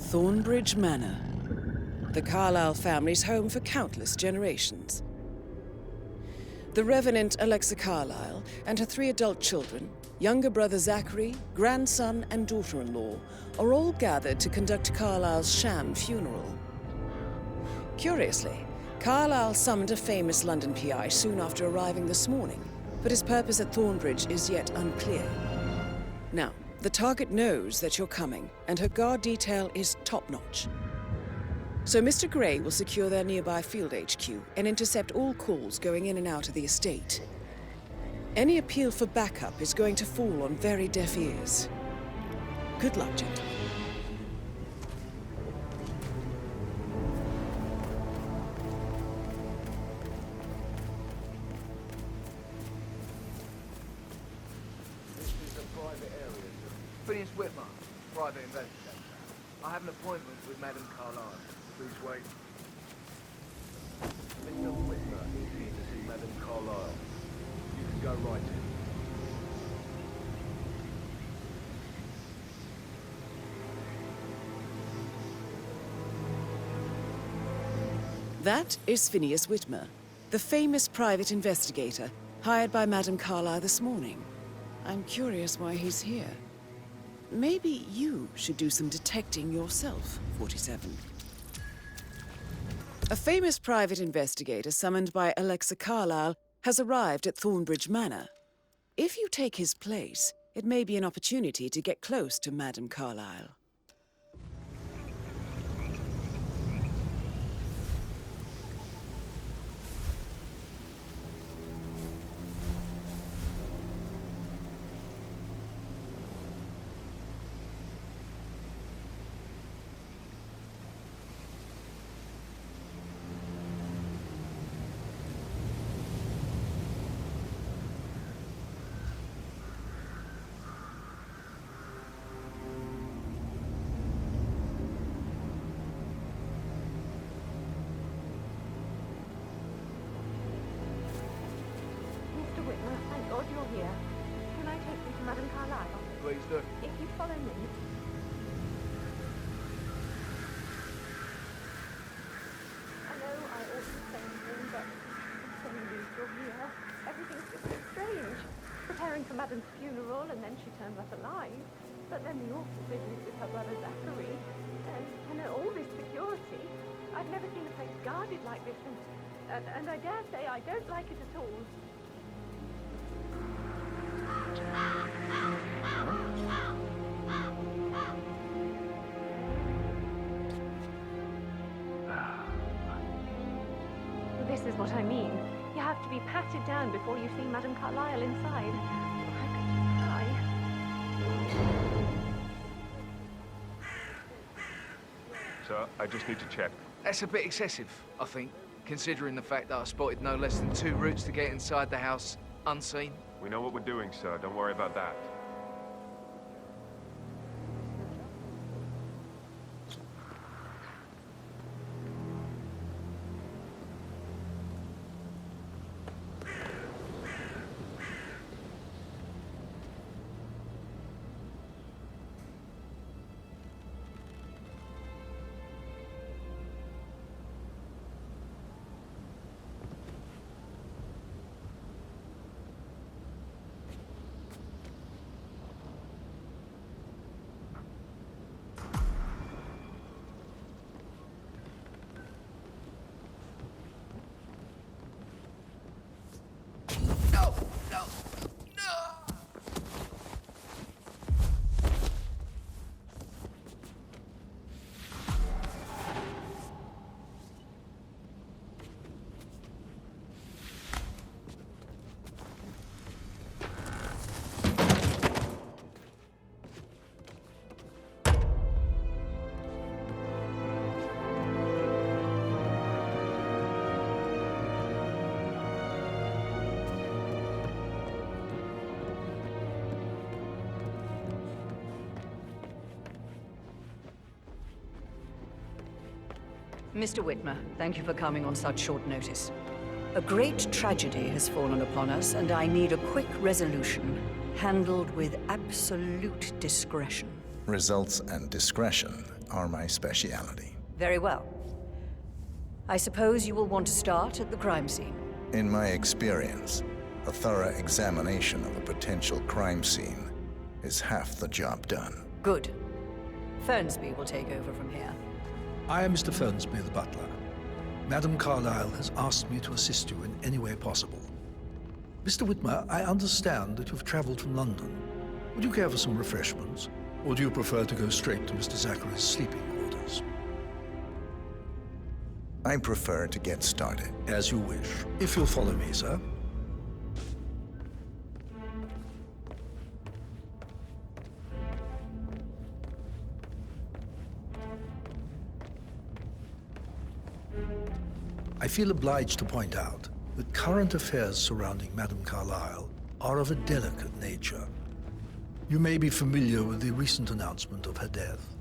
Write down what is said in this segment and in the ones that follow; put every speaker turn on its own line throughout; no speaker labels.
Thornbridge Manor. The Carlyle family's home for countless generations. The Revenant Alexa Carlyle and her 3 adult children, younger brother Zachary, grandson and daughter-in-law, are all gathered to conduct Carlyle's sham funeral. Curiously, Carlyle summoned a famous London PI soon after arriving this morning, but his purpose at Thornbridge is yet unclear. Now, the target knows that you're coming, and her guard detail is top-notch. So Mr. Gray will secure their nearby field HQ and intercept all calls going in and out of the estate. Any appeal for backup is going to fall on very deaf ears. Good luck, gentlemen.
Phineas Whitmer, private investigator. I have an appointment with Madame Carlyle. Please wait. Mr. Whitmer is here to see Madame Carlyle. You can go right in.
That is Phineas Whitmer, the famous private investigator hired by Madame Carlyle this morning. I'm curious why he's here. Maybe you should do some detecting yourself, 47. A famous private investigator summoned by Alexa Carlyle has arrived at Thornbridge Manor. If you take his place, it may be an opportunity to get close to Madame Carlyle.
Thank God you're here. Can I take you to Madame Carlyle?
Please do.
If you follow me. I know I ought to say anything, but I'm so relieved you're here. Everything's just so strange. Preparing for Madame's funeral, and then she turns up alive. But then the awful business with her brother Zachary. And all this security. I've never seen a place guarded like this, and I dare say I don't like it at all. This is what I mean. You have to be patted down before you see Madame Carlyle inside. I could just die.
Sir, I just need to check.
That's a bit excessive, I think, considering the fact that I spotted no less than 2 routes to get inside the house unseen.
We know what we're doing, sir. Don't worry about that.
Mr. Whitmer, thank you for coming on such short notice. A great tragedy has fallen upon us, and I need a quick resolution, handled with absolute discretion.
Results and discretion are my specialty.
Very well. I suppose you will want to start at the crime scene.
In my experience, a thorough examination of a potential crime scene is half the job done.
Good. Fernsby will take over from here.
I am Mr. Fernsby, the butler. Madam Carlyle has asked me to assist you in any way possible. Mr. Whitmer, I understand that you've traveled from London. Would you care for some refreshments? Or do you prefer to go straight to Mr. Zachary's sleeping quarters?
I prefer to get started.
As you wish. If you'll follow me, sir. I feel obliged to point out that current affairs surrounding Madame Carlyle are of a delicate nature. You may be familiar with the recent announcement of her death.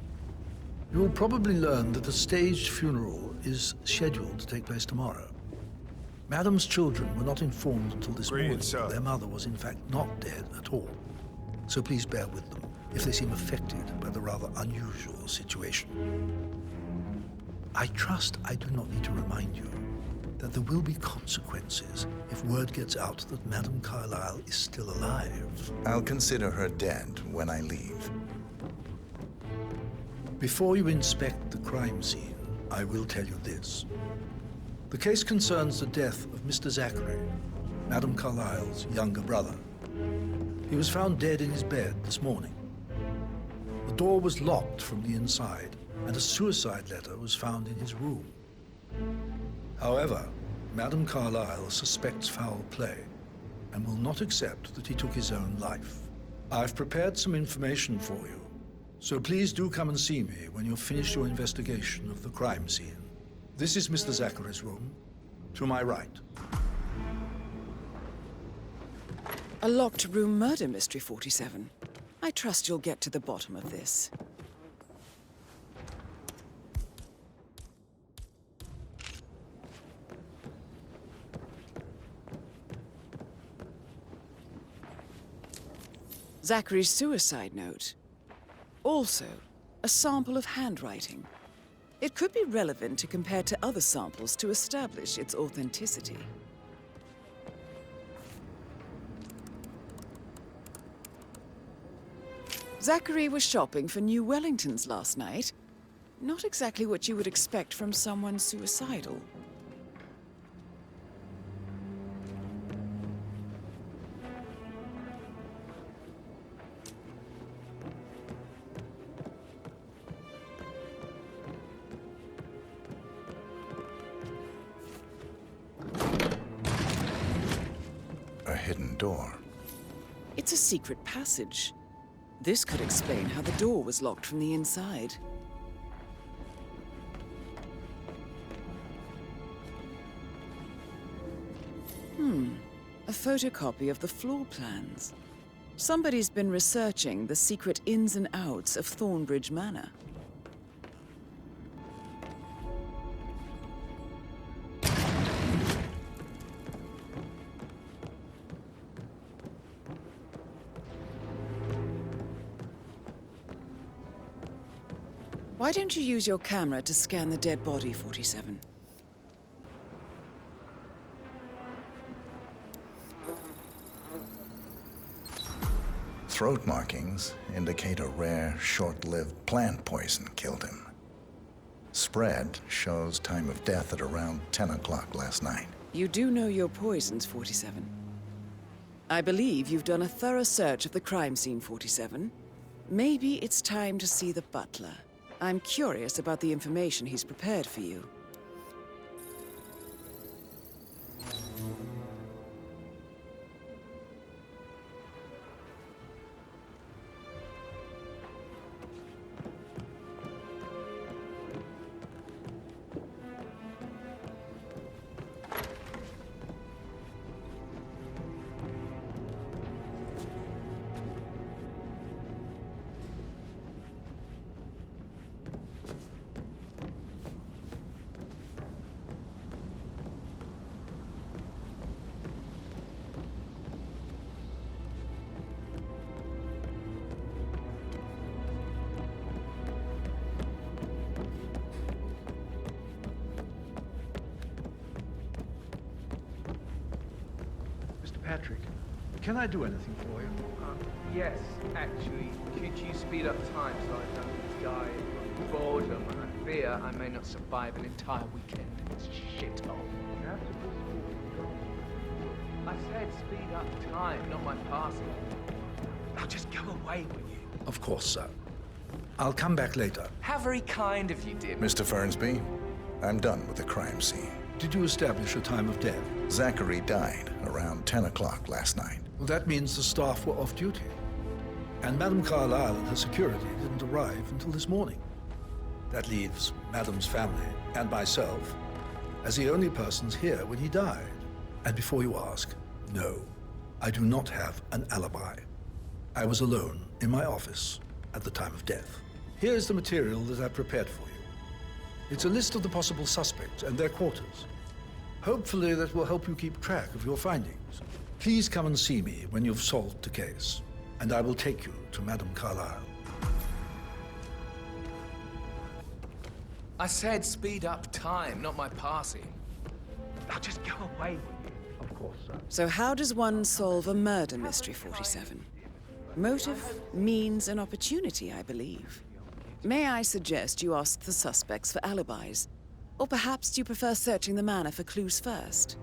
You will probably learn that a staged funeral is scheduled to take place tomorrow. Madame's children were not informed until this morning that their mother was in fact not dead at all. So please bear with them if they seem affected by the rather unusual situation. I trust I do not need to remind you that there will be consequences if word gets out that Madame Carlyle is still alive.
I'll consider her dead when I leave.
Before you inspect the crime scene, I will tell you this. The case concerns the death of Mr. Zachary, Madame Carlyle's younger brother. He was found dead in his bed this morning. The door was locked from the inside, and a suicide letter was found in his room. However, Madame Carlyle suspects foul play and will not accept that he took his own life. I've prepared some information for you, so please do come and see me when you've finished your investigation of the crime scene. This is Mr. Zachary's room, to my right.
A locked room murder mystery, 47. I trust you'll get to the bottom of this. Zachary's suicide note. Also, a sample of handwriting. It could be relevant to compare to other samples to establish its authenticity. Zachary was shopping for new Wellingtons last night. Not exactly what you would expect from someone suicidal.
A hidden door.
It's a secret passage. This could explain how the door was locked from the inside. A photocopy of the floor plans. Somebody's been researching the secret ins and outs of Thornbridge Manor. Why don't you use your camera to scan the dead body, 47?
Throat markings indicate a rare, short-lived plant poison killed him. Spread shows time of death at around 10 o'clock last night.
You do know your poisons, 47. I believe you've done a thorough search of the crime scene, 47. Maybe it's time to see the butler. I'm curious about the information he's prepared for you.
Fitzpatrick. Can I do anything for you?
Yes, actually. Could you speed up time so I don't die of boredom? I fear I may not survive an entire weekend in this shithole.
You have to
I said speed up time, not my passing. Now just go away, will you?
Of course, sir. I'll come back later.
How very kind of you, dear.
Mr. Fernsby, I'm done with the crime scene.
Did you establish a time of death?
Zachary died around 10 o'clock last night.
Well, that means the staff were off duty. And Madame Carlyle and her security didn't arrive until this morning. That leaves Madame's family and myself as the only persons here when he died. And before you ask, no, I do not have an alibi. I was alone in my office at the time of death. Here is the material that I prepared for you. It's a list of the possible suspects and their quarters. Hopefully that will help you keep track of your findings. Please come and see me when you've solved the case, and I will take you to Madame Carlyle.
I said speed up time, not my passing. Now just go away, will you?
Of course, sir.
So how does one solve a murder mystery, 47? Motive, means, and opportunity, I believe. May I suggest you ask the suspects for alibis? Or perhaps do you prefer searching the manor for clues first?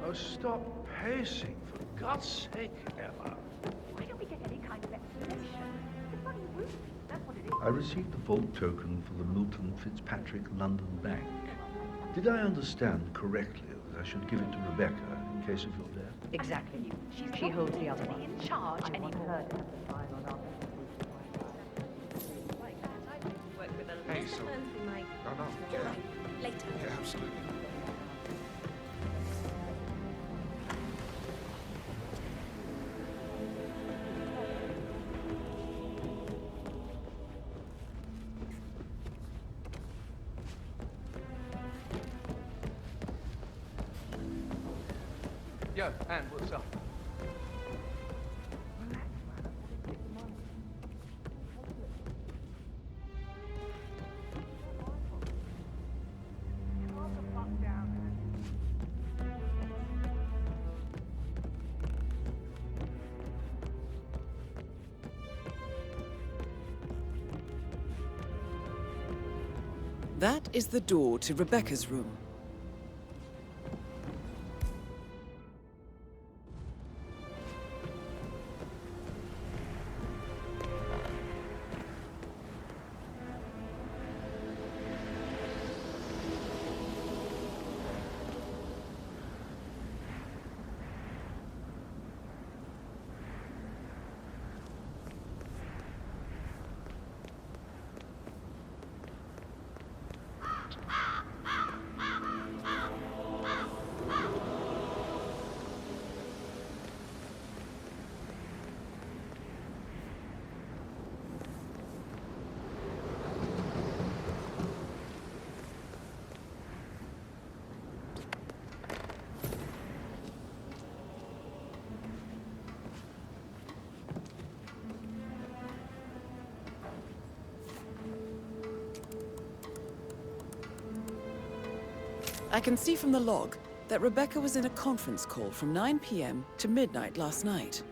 Oh, stop pacing, for God's sake, Ella.
Why don't we get any kind of explanation? It's bloody rude. That's what it is.
I received the vault token for the Milton Fitzpatrick London Bank. Did I understand correctly that I should give it to Rebecca in case of your death?
Exactly.
She's
She
not
holds the other
really
one.
in charge anymore.
Hey, so... No, no, yeah.
Later.
Yeah, absolutely.
Yo, Anne, what's up?
That is the door to Rebecca's room. I can see from the log that Rebecca was in a conference call from 9 p.m. to midnight last night.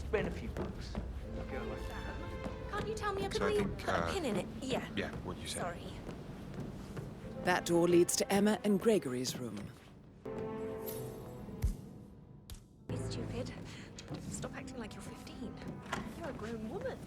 spend a few bucks. A girl like that.
Can't you tell me a bit
So I
more?
think,
Put a pin in it. Yeah.
Yeah, what you said.
Sorry.
That door leads to Emma and Gregory's room.
Be stupid. Stop acting like you're 15. You're a grown woman.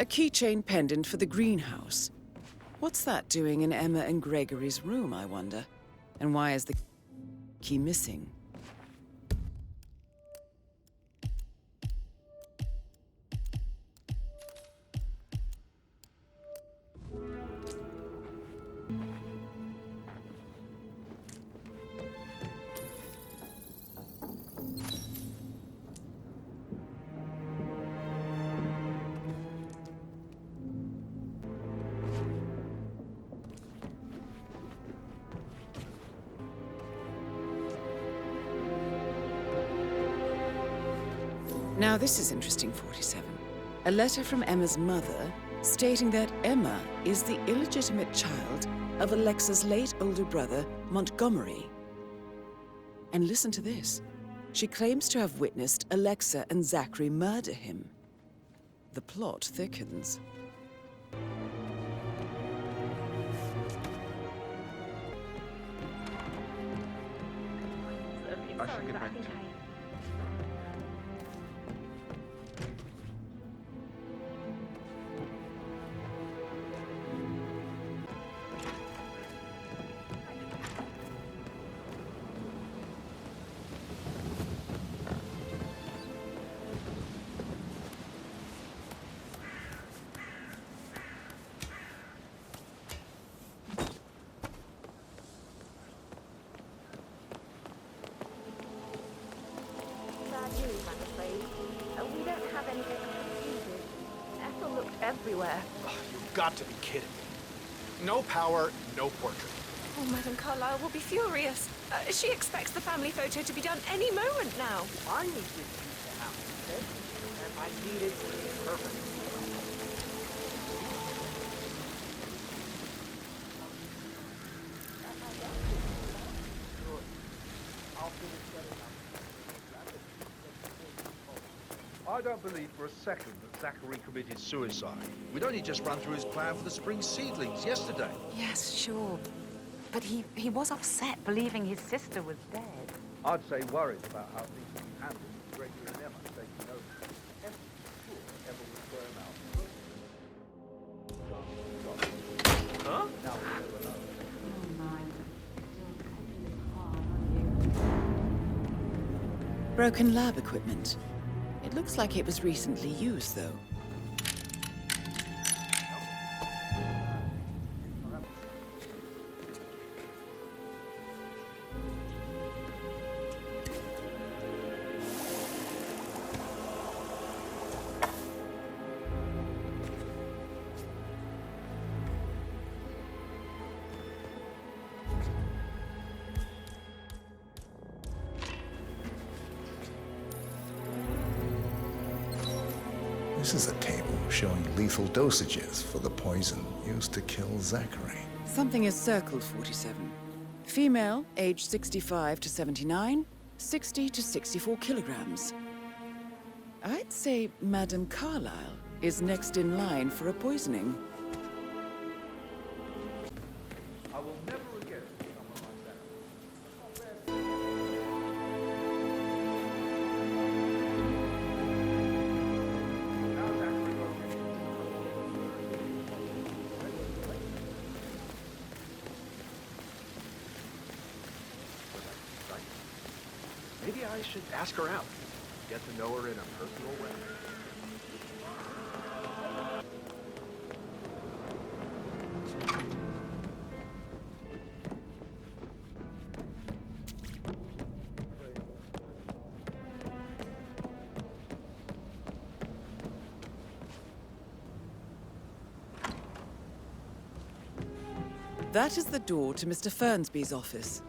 A keychain pendant for the greenhouse. What's that doing in Emma and Gregory's room, I wonder? And why is the key missing? Now this is interesting, 47. A letter from Emma's mother stating that Emma is the illegitimate child of Alexa's late older brother, Montgomery. And listen to this. She claims to have witnessed Alexa and Zachary murder him. The plot thickens.
I should get back to you.
Bad news, I'm afraid. We don't have any computers. Ethel looked everywhere.
Oh, you've got to be kidding me. No power, no portrait.
Oh, Madame Carlyle will be furious. She expects the family photo to be done any moment now.
I need this to happen, okay? And I need it to be perfect.
I don't believe for a second that Zachary committed suicide. We'd only just run through his plan for the spring seedlings yesterday.
Yes, sure. But he was upset believing his sister was dead.
I'd say worried about how things have been handled with Gregory and Emma taking over. Emma was sure Emma would throw him out.
Huh?
Now we'll never know.
Broken lab equipment. It looks like it was recently used, though.
This is a table showing lethal dosages for the poison used to kill Zachary.
Something is circled, 47. Female, age 65 to 79, 60 to 64 kilograms. I'd say Madame Carlyle is next in line for a poisoning.
I will never again see someone like that. Now Zachary goes
I should ask her out. Get to know her in a personal way.
That is the door to Mr. Fernsby's office.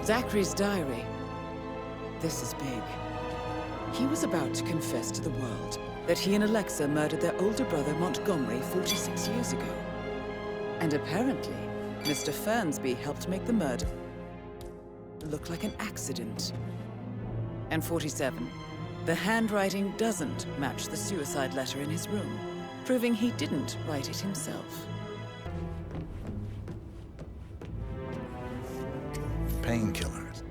Zachary's diary. This is big. He was about to confess to the world that he and Alexa murdered their older brother Montgomery 46 years ago. And apparently, Mr. Fernsby helped make the murder look like an accident. And 47. The handwriting doesn't match the suicide letter in his room, proving he didn't write it himself.
Painkillers.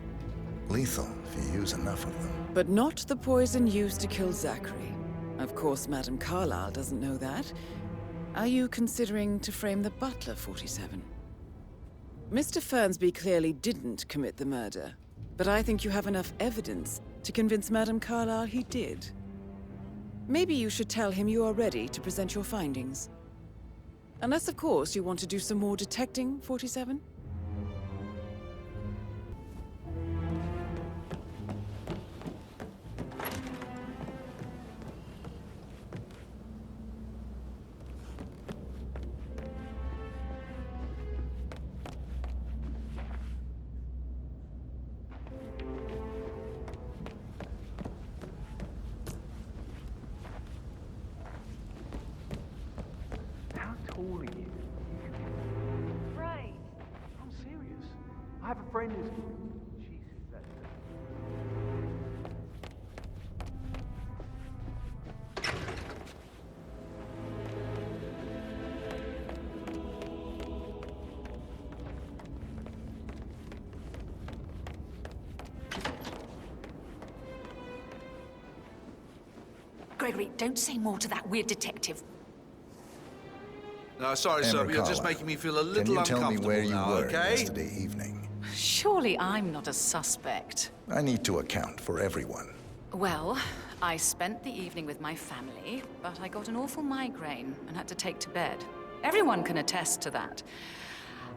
Lethal if you use enough of them.
But not the poison used to kill Zachary. Of course, Madame Carlyle doesn't know that. Are you considering to frame the butler, 47? Mr. Fernsby clearly didn't commit the murder, but I think you have enough evidence to convince Madame Carlyle he did. Maybe you should tell him you are ready to present your findings. Unless, of course, you want to do some more detecting, 47?
How tall are you?
Right.
I'm serious. I have a friend who's... Jesus, that's...
Gregory, don't say more to that weird detective.
No, sorry, sir, but you're just
Carlyle,
making me feel a
can
little
you tell me
uncomfortable
where you
now,
were
okay?
yesterday evening?
Surely I'm not a suspect.
I need to account for everyone.
Well, I spent the evening with my family, but I got an awful migraine and had to take to bed. Everyone can attest to that.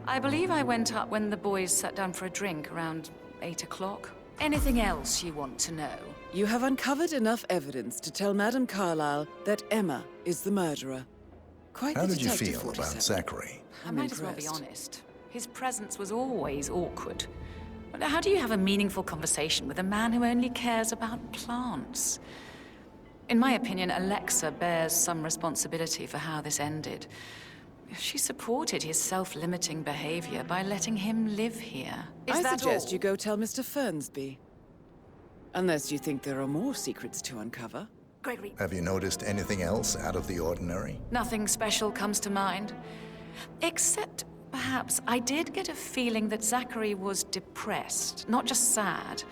I believe I went up when the boys sat down for a drink around 8 o'clock. Anything else you want to know?
You have uncovered enough evidence to tell Madame Carlyle that Emma is the murderer. Quite
How
the
did you
detective,
feel
47.
about Zachary?
I
I'm
might as well be
impressed.
honest. His presence was always awkward. But how do you have a meaningful conversation with a man who only cares about plants? In my opinion, Alexa bears some responsibility for how this ended. She supported his self-limiting behavior by letting him live here. Is
I
that
suggest
all?
you go tell Mr. Fernsby. Unless you think there are more secrets to uncover.
Gregory,
Have you noticed anything else out of the ordinary?
nothing special comes to mind. Except, perhaps, I did get a feeling that Zachary was depressed, not just sad.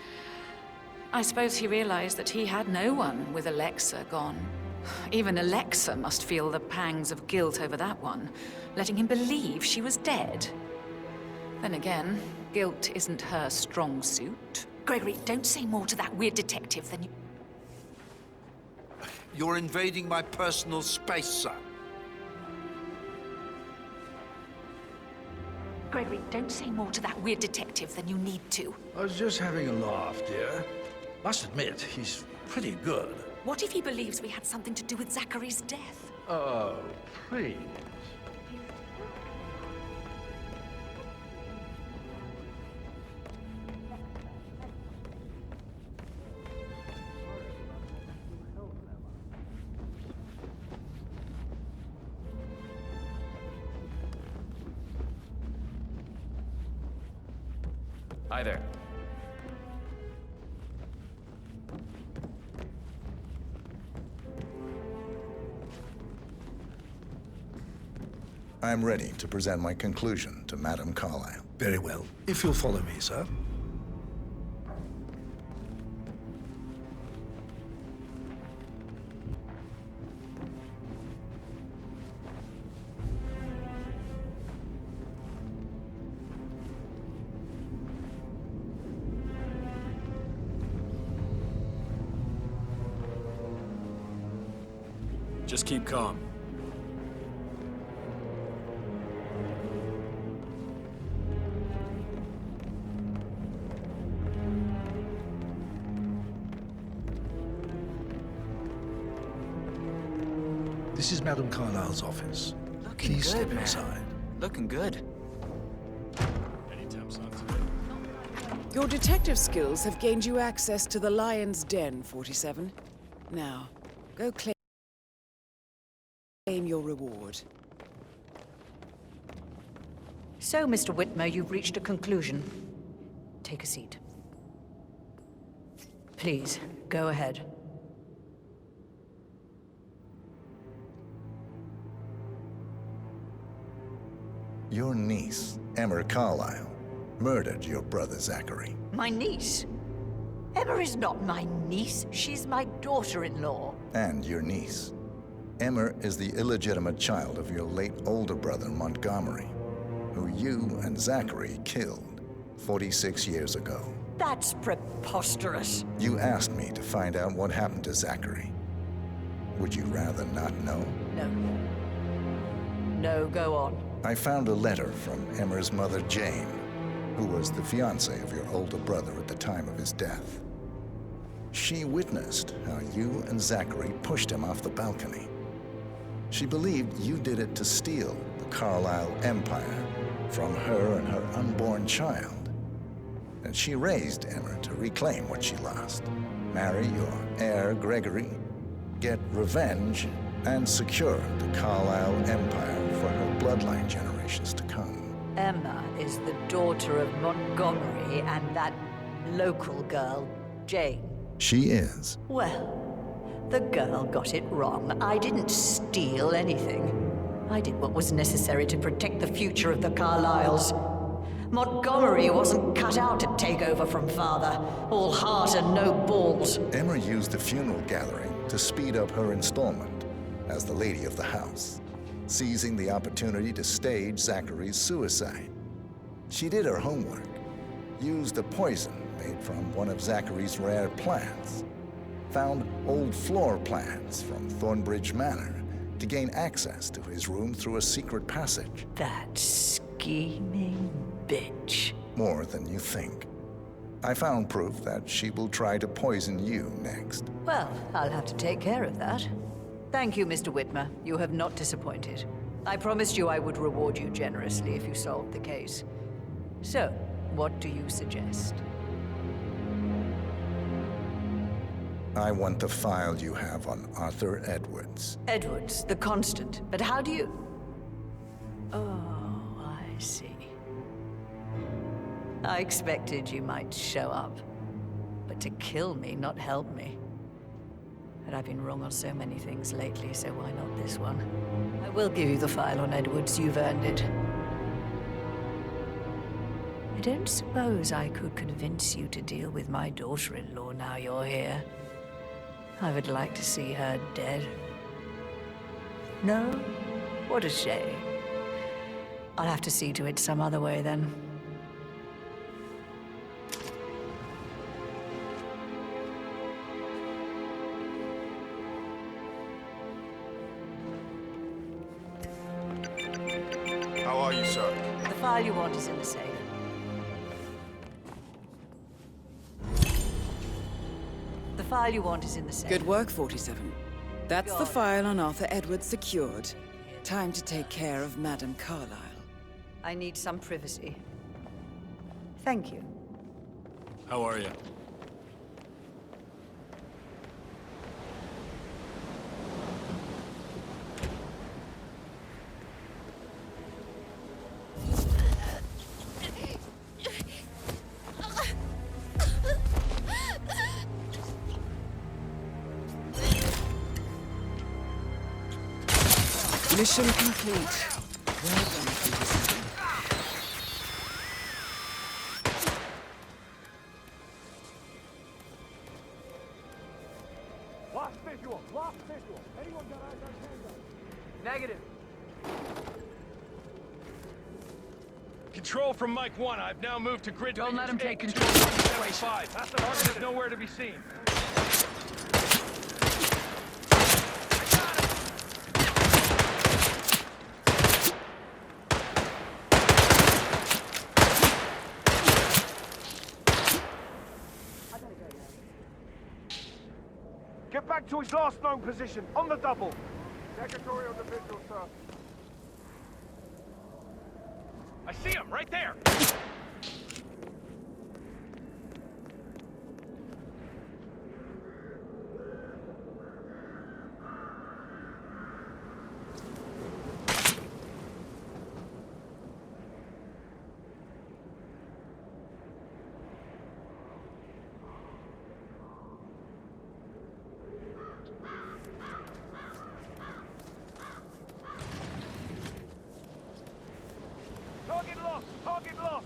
I suppose he realized that he had no one with Alexa gone. Even Alexa must feel the pangs of guilt over that one, letting him believe she was dead. Then again, guilt isn't her strong suit. Gregory, don't say more to that weird detective than you...
You're invading my personal space, sir.
Gregory, don't say more to that weird detective than you need to.
I was just having a laugh, dear. Must admit, he's pretty good.
What if he believes we had something to do with Zachary's death?
Oh, please.
Hi there.
I'm ready to present my conclusion to Madame Carlyle.
Very well. If you'll follow me, sir.
Just keep calm.
This is Madame Carlyle's office.
Looking
Please
good,
step
man.
inside.
Looking good.
Anytime sounds good.
Your detective skills have gained you access to the Lion's Den, 47. Now, go claim your reward.
So, Mr. Whitmer, you've reached a conclusion. Take a seat. Please, go ahead.
Your niece, Emma Carlyle, murdered your brother Zachary.
My niece? Emma is not my niece. She's my daughter-in-law.
And your niece. Emma is the illegitimate child of your late older brother Montgomery, who you and Zachary killed 46 years ago.
That's preposterous.
You asked me to find out what happened to Zachary. Would you rather not know?
No. No, go on.
I found a letter from Emmer's mother, Jane, who was the fiancée of your older brother at the time of his death. She witnessed how you and Zachary pushed him off the balcony. She believed you did it to steal the Carlyle empire from her and her unborn child. And she raised Emma to reclaim what she lost, marry your heir, Gregory, get revenge, and secure the Carlyle empire for her bloodline generations to come.
Emma is the daughter of Montgomery and that local girl, Jane.
She is.
Well, the girl got it wrong. I didn't steal anything. I did what was necessary to protect the future of the Carlyles. Montgomery wasn't cut out to take over from father, all heart and no balls.
Emma used the funeral gathering to speed up her installment as the lady of the house, seizing the opportunity to stage Zachary's suicide. She did her homework, used a poison made from one of Zachary's rare plants, found old floor plans from Thornbridge Manor to gain access to his room through a secret passage.
That scheming bitch.
More than you think. I found proof that she will try to poison you next.
Well, I'll have to take care of that. Thank you, Mr. Whitmer. You have not disappointed. I promised you I would reward you generously if you solved the case. So, what do you suggest?
I want the file you have on Arthur Edwards.
Edwards, the constant. But how do you... Oh, I see. I expected you might show up. But to kill me, not help me. But I've been wrong on so many things lately, so why not this one? I will give you the file on Edwards. You've earned it. I don't suppose I could convince you to deal with my daughter-in-law now you're here. I would like to see her dead. No? What a shame. I'll have to see to it some other way, then.
How are you, sir?
The file you want is in the safe. The file you want is in the safe.
Good work, 47. That's the
God.
file on Arthur Edwards secured. Time to take care of Madame Carlyle.
I need some privacy. Thank you.
How are you?
Mission complete. Well done, Peterson.
Lost visual! Lost visual! Anyone got eyes on Tango?
Negative.
Control from Mike 1. I've now moved to grid.
Don't let him take
figures
control of the
875. That's the target is nowhere to be seen. Get back to his last known position, on the double. Negatory on the visual, sir. I see him, right there! Target lost! Target lost!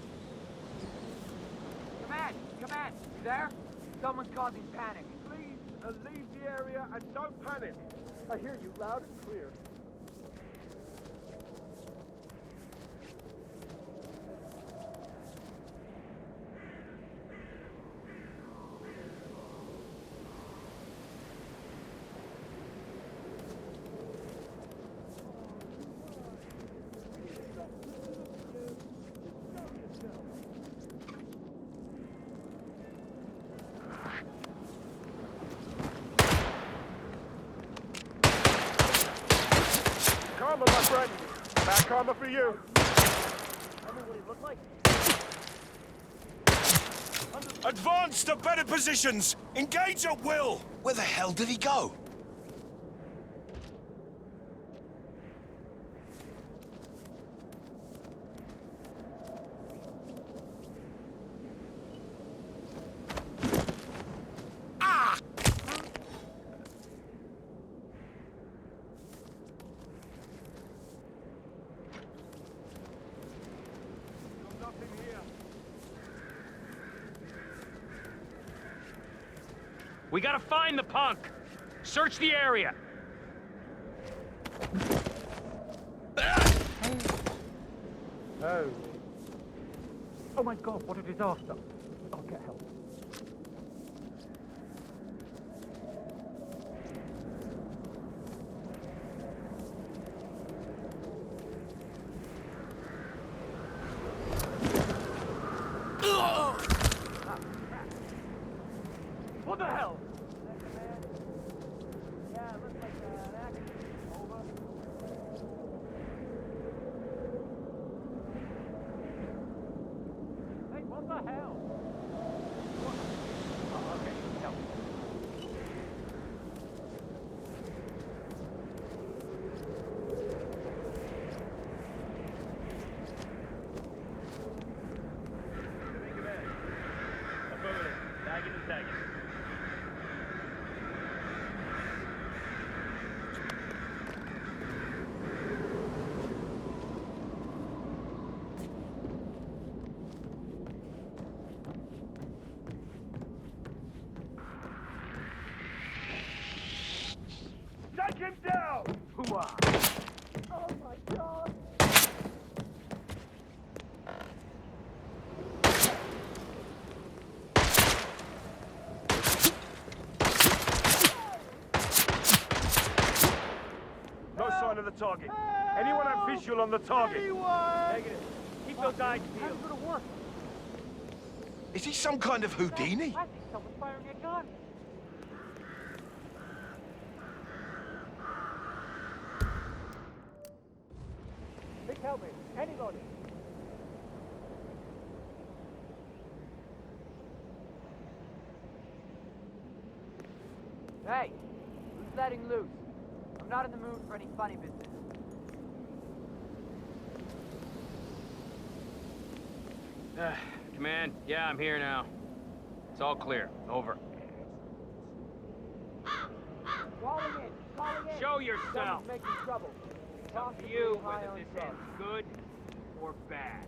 Command! Command! You there? Someone's causing panic.
Please leave the area and don't panic. I hear you loud and clear. Karma, my friend. Bad karma for you. Tell me what he looked like. Advance to better positions! Engage at will!
Where the hell did he go?
We gotta find the punk! Search the area! Oh. Oh my god, what a disaster! I'll get help. What the hell? Yeah, it looks like an accident. Over. Hey, what the hell? What? Oh, okay, help. Affirmative. Tagging and tagging. Take him down! Hoo-ah! Oh my god! No sign of the target. Anyone have visual on the target? Negative. Keep those eyes peeled. How's it work?
Is he some kind of Houdini?
I think someone's firing a gun.
Nick, help me. Anybody.
Hey, who's letting loose? I'm not in the mood for any funny business.
Command, yeah, I'm here now. It's all clear. Over.
Calling in! Calling in!
Show yourself!
Someone's making trouble.
up to you whether this ends good or bad.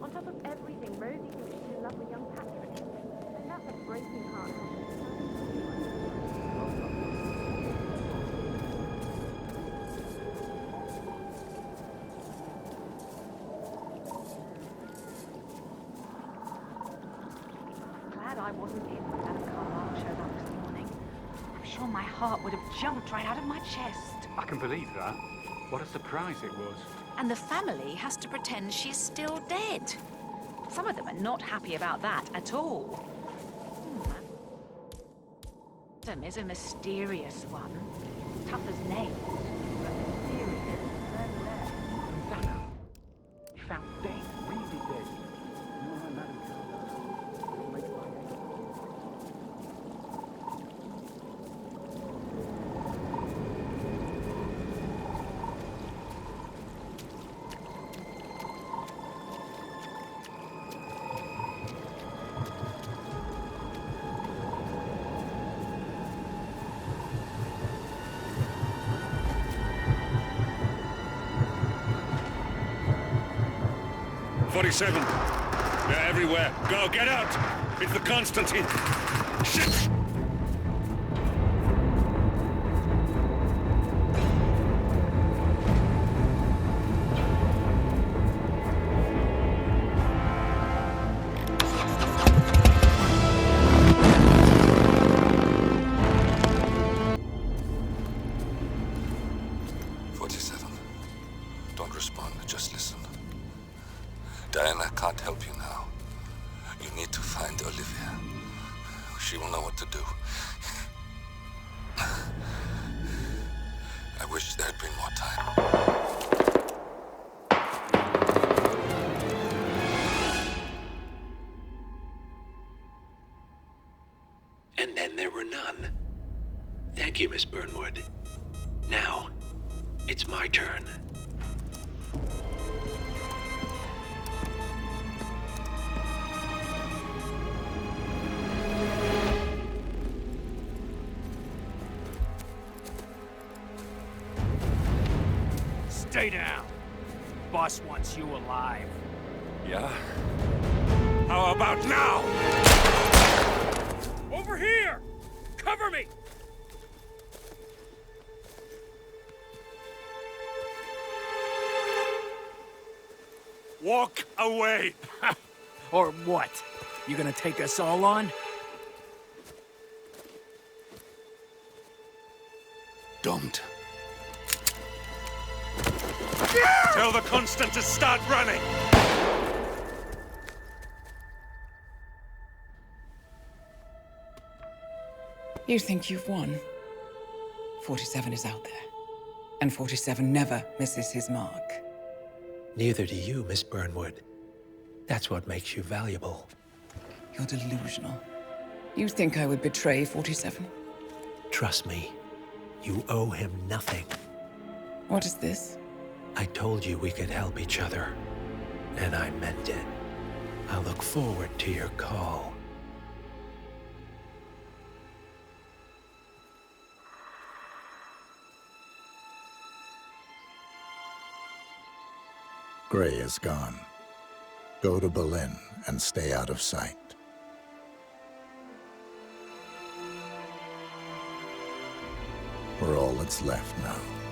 On top of everything, Rosie thinks she's in love with young Patrick. And that's a breaking heart.
Glad I wasn't in when Madame Carlyle showed up this morning. I'm sure my heart would have jumped right out of my chest.
I can believe that. What a surprise it was.
And the family has to pretend she's still dead. Some of them are not happy about that at all. Madam is a mysterious one. Tough as nails, but mysterious nonetheless.
Susanna, you found dead, really dead. You and Madame Carlyle make my day.
47. They're everywhere. Go, get out! It's the Constantine. Shit!
Don't respond, just listen. Diana can't help you now. You need to find Olivia. She will know what to do. I wish there had been more time.
And then there were none. Thank you, Miss Burnwood. Now, it's my turn.
Stay down. Boss wants you alive.
Yeah? How about now?
Over here! Cover me!
Walk away!
Or what? You gonna take us all on?
Don't.
Tell the Constant to start running!
You think you've won? 47 is out there. And 47 never misses his mark.
Neither do you, Miss Burnwood. That's what makes you valuable.
You're delusional. You think I would betray 47?
Trust me, you owe him nothing.
What is this?
I told you we could help each other, and I meant it. I look forward to your call.
Gray is gone. Go to Berlin and stay out of sight. for all that's left now.